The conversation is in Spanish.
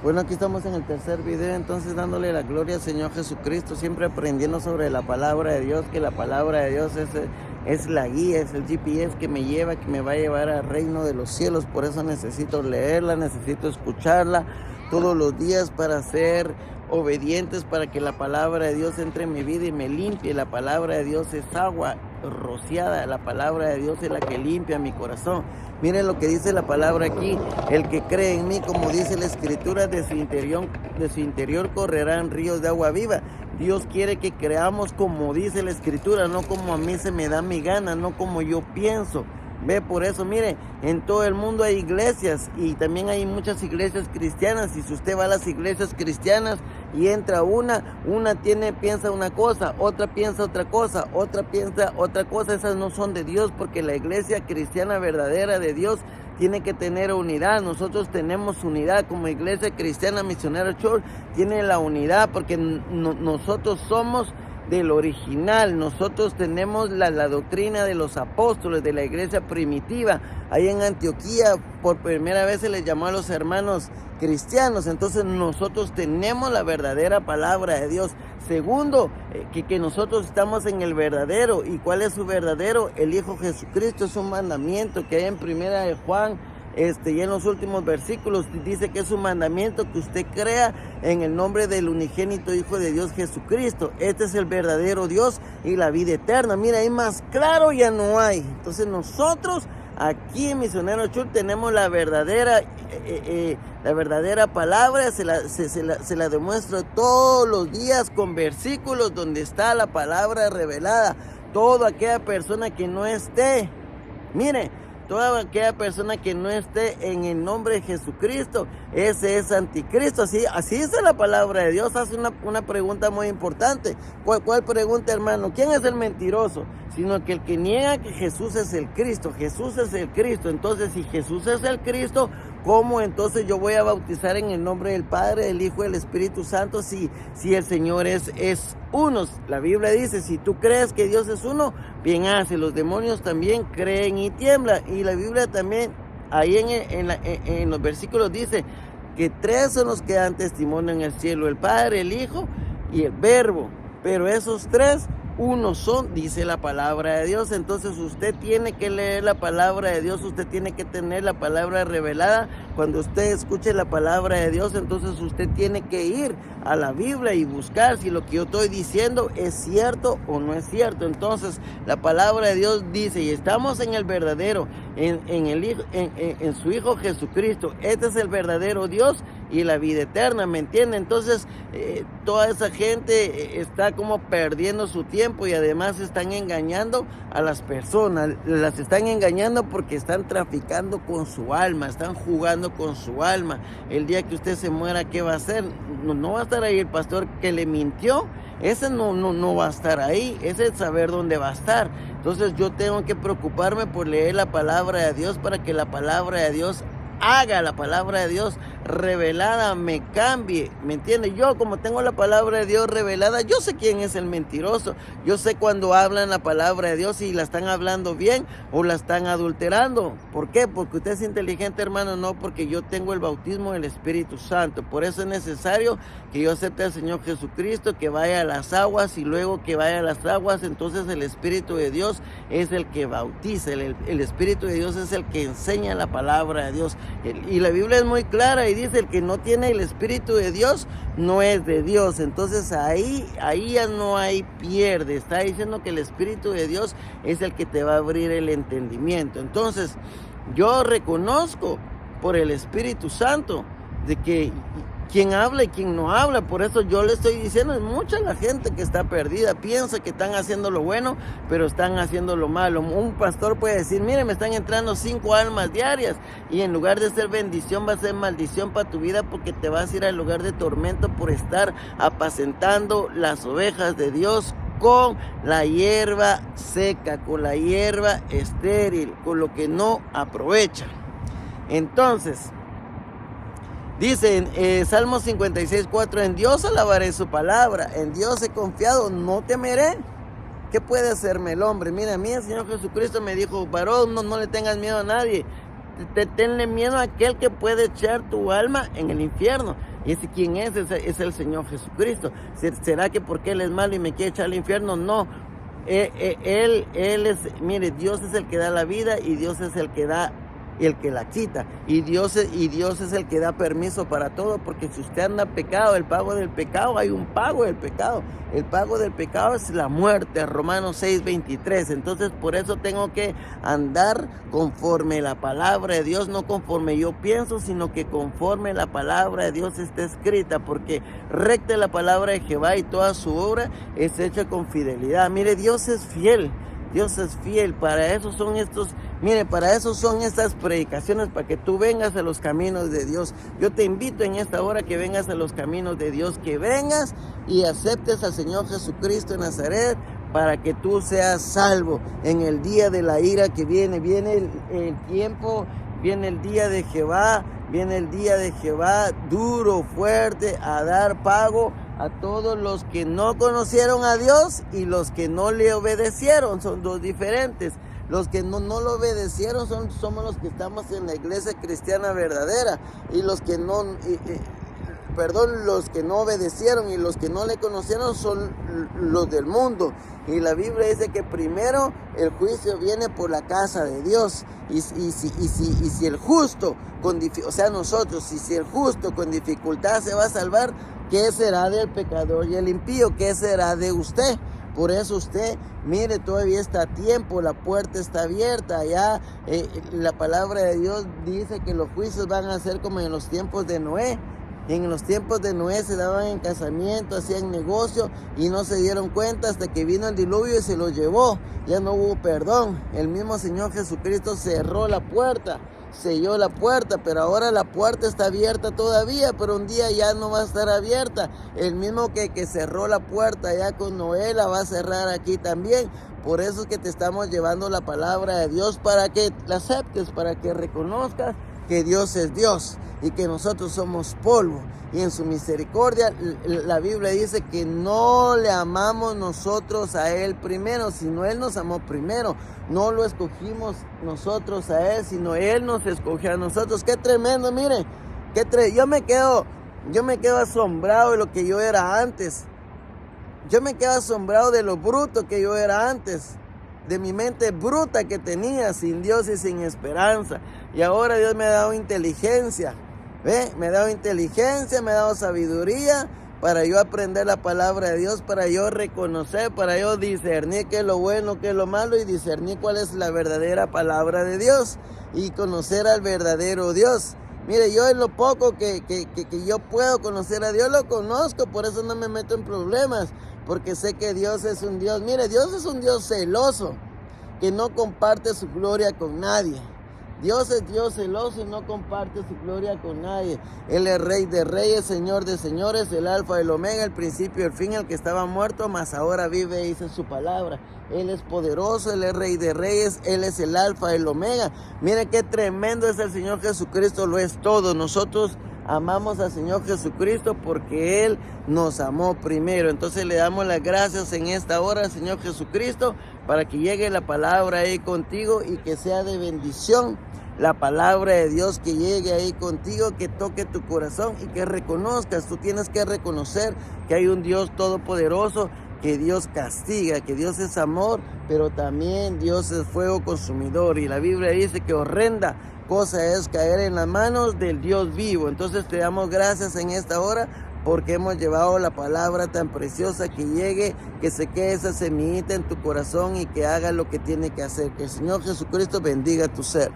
Bueno, aquí estamos en el tercer video, entonces dándole la gloria al Señor Jesucristo, siempre aprendiendo sobre la palabra de Dios, que la palabra de Dios es la guía, es el GPS que me lleva, que me va a llevar al reino de los cielos. Por eso necesito leerla, necesito escucharla todos los días para ser obedientes, para que la palabra de Dios entre en mi vida y me limpie. La palabra de Dios es agua rociada, la palabra de Dios es la que limpia mi corazón. Miren lo que dice la palabra aquí: el que cree en mí, como dice la escritura, de su interior correrán ríos de agua viva. Dios quiere que creamos como dice la escritura, no como a mí se me da mi gana, no como yo pienso. Ve, por eso, mire, en todo el mundo hay iglesias y también hay muchas iglesias cristianas. Y si usted va a las iglesias cristianas y entra una piensa una cosa, otra piensa otra cosa, otra piensa otra cosa. Esas no son de Dios, porque la iglesia cristiana verdadera de Dios tiene que tener unidad. Nosotros tenemos unidad como Iglesia Cristiana Misionera Church, tiene la unidad porque nosotros somos del original. Nosotros tenemos la doctrina de los apóstoles, de la iglesia primitiva. Ahí en Antioquía por primera vez se les llamó a los hermanos cristianos. Entonces nosotros tenemos la verdadera palabra de Dios. Segundo, que nosotros estamos en el verdadero. ¿Y cuál es su verdadero? El Hijo Jesucristo. Es un mandamiento que hay en primera de Juan, y en los últimos versículos dice que es un mandamiento que usted crea en el nombre del unigénito Hijo de Dios, Jesucristo. Este es el verdadero Dios y la vida eterna. Mira, ahí más claro ya no hay. Entonces nosotros aquí en Misionero Church tenemos la verdadera palabra. Se la demuestro todos los días con versículos donde está la palabra revelada. Toda aquella persona que no esté, mire, toda aquella persona que no esté en el nombre de Jesucristo, ese es anticristo. Así dice la palabra de Dios. Hace una pregunta muy importante. ¿Cuál pregunta, hermano? ¿Quién es el mentiroso? Sino que el que niega que Jesús es el Cristo. Jesús es el Cristo. Entonces, si Jesús es el Cristo, ¿cómo entonces yo voy a bautizar en el nombre del Padre, del Hijo y del Espíritu Santo si el Señor es uno? La Biblia dice, si tú crees que Dios es uno, bien hace. Los demonios también creen y tiemblan. Y la Biblia también, ahí en los versículos dice que tres son los que dan testimonio en el cielo: el Padre, el Hijo y el Verbo. Pero esos tres, uno son, dice la palabra de Dios. Entonces usted tiene que leer la palabra de Dios, usted tiene que tener la palabra revelada. Cuando usted escuche la palabra de Dios, entonces usted tiene que ir a la Biblia y buscar si lo que yo estoy diciendo es cierto o no es cierto. Entonces la palabra de Dios dice, y estamos en el verdadero, en su Hijo Jesucristo. Este es el verdadero Dios y la vida eterna, ¿me entiende? Entonces toda esa gente está como perdiendo su tiempo y además están engañando a las personas. Las están engañando porque están traficando con su alma, están jugando con su alma. El día que usted se muera, ¿qué va a hacer? No va a estar ahí el pastor que le mintió. Ese no va a estar ahí. Ese es saber dónde va a estar. Entonces yo tengo que preocuparme por leer la palabra de Dios, para que la palabra de Dios haga, la palabra de Dios revelada me cambie, ¿me entiende? Yo, como tengo la palabra de Dios revelada, yo sé quién es el mentiroso. Yo sé cuando hablan la palabra de Dios si la están hablando bien o la están adulterando. ¿Por qué? Porque usted es inteligente, hermano. No, porque yo tengo el bautismo del Espíritu Santo. Por eso es necesario que yo acepte al Señor Jesucristo, que vaya a las aguas, y luego que vaya a las aguas, entonces el Espíritu de Dios es el que bautiza. El Espíritu de Dios es el que enseña la palabra de Dios. Y la Biblia es muy clara y dice: el que no tiene el Espíritu de Dios no es de Dios. Entonces ahí ya no hay pierde. Está diciendo que el Espíritu de Dios es el que te va a abrir el entendimiento. Entonces yo reconozco por el Espíritu Santo de que quién habla y quién no habla. Por eso yo le estoy diciendo, es mucha la gente que está perdida, piensa que están haciendo lo bueno, pero están haciendo lo malo. Un pastor puede decir: mire, me están entrando 5 almas diarias, y en lugar de ser bendición va a ser maldición para tu vida, porque te vas a ir al lugar de tormento por estar apacentando las ovejas de Dios con la hierba seca, con la hierba estéril, con lo que no aprovecha. Entonces dice en Salmo 56:4, en Dios alabaré su palabra, en Dios he confiado, no temeré. ¿Qué puede hacerme el hombre? Mira, a mí el Señor Jesucristo me dijo: varón, no le tengas miedo a nadie. Tenle miedo a aquel que puede echar tu alma en el infierno. ¿Y ese quién es? Es el Señor Jesucristo. ¿Será que porque Él es malo y me quiere echar al infierno? No. Él es, mire, Dios es el que da la vida y Dios es el que da, el que la quita. Y Dios es el que da permiso para todo, porque si usted anda pecado, el pago del pecado, hay un pago del pecado. El pago del pecado es la muerte, Romanos 6:23. Entonces por eso tengo que andar conforme la palabra de Dios, no conforme yo pienso, sino que conforme la palabra de Dios está escrita, porque recta es la palabra de Jehová y toda su obra es hecha con fidelidad. Mire, Dios es fiel. Dios es fiel, para eso son para eso son estas predicaciones, para que tú vengas a los caminos de Dios. Yo te invito en esta hora que vengas a los caminos de Dios, que vengas y aceptes al Señor Jesucristo de Nazaret, para que tú seas salvo en el día de la ira que viene el tiempo, viene el día de Jehová, duro, fuerte, a dar pago a todos los que no conocieron a Dios y los que no le obedecieron. Son dos diferentes. Los que no lo obedecieron somos los que estamos en la iglesia cristiana verdadera, y los que no obedecieron y los que no le conocieron son los del mundo. Y la Biblia dice que primero el juicio viene por la casa de Dios. Y si el justo, si el justo con dificultad se va a salvar, ¿qué será del pecador y el impío? ¿Qué será de usted? Por eso usted, mire, todavía está a tiempo, la puerta está abierta. Ya la palabra de Dios dice que los juicios van a ser como en los tiempos de Noé. En los tiempos de Noé se daban en casamiento, hacían negocio y no se dieron cuenta hasta que vino el diluvio y se lo llevó. Ya no hubo perdón. El mismo Señor Jesucristo cerró la puerta, selló la puerta, pero ahora la puerta está abierta todavía, pero un día ya no va a estar abierta. El mismo que cerró la puerta ya con Noé la va a cerrar aquí también. Por eso es que te estamos llevando la palabra de Dios, para que la aceptes, para que reconozcas que Dios es Dios y que nosotros somos polvo. Y en su misericordia, la Biblia dice que no le amamos nosotros a Él primero, sino Él nos amó primero. No lo escogimos nosotros a Él, sino Él nos escogió a nosotros. ¡Qué tremendo! Mire, yo me quedo asombrado de lo que yo era antes. Yo me quedo asombrado de lo bruto que yo era antes, de mi mente bruta que tenía, sin Dios y sin esperanza. Y ahora Dios me ha dado inteligencia, me ha dado inteligencia, me ha dado sabiduría para yo aprender la palabra de Dios, para yo reconocer, para yo discernir qué es lo bueno, qué es lo malo, y discernir cuál es la verdadera palabra de Dios y conocer al verdadero Dios. Mire, yo en lo poco que yo puedo conocer a Dios, lo conozco, por eso no me meto en problemas, porque sé que Dios es un Dios. Mire, Dios es un Dios celoso, que no comparte su gloria con nadie. Dios es Dios celoso y no comparte su gloria con nadie. Él es Rey de reyes, Señor de señores, el Alfa, el Omega, el principio y el fin, el que estaba muerto, mas ahora vive, dice su palabra. Él es poderoso, Él es Rey de reyes, Él es el Alfa, el Omega. Mire qué tremendo es el Señor Jesucristo, lo es todo. Nosotros amamos al Señor Jesucristo porque Él nos amó primero. Entonces le damos las gracias en esta hora al Señor Jesucristo, para que llegue la palabra ahí contigo y que sea de bendición. La palabra de Dios que llegue ahí contigo, que toque tu corazón y que reconozcas. Tú tienes que reconocer que hay un Dios todopoderoso, que Dios castiga, que Dios es amor, pero también Dios es fuego consumidor. Y la Biblia dice que horrenda cosa es caer en las manos del Dios vivo. Entonces te damos gracias en esta hora, porque hemos llevado la palabra tan preciosa, que llegue, que se quede esa semillita en tu corazón y que haga lo que tiene que hacer. Que el Señor Jesucristo bendiga tu ser.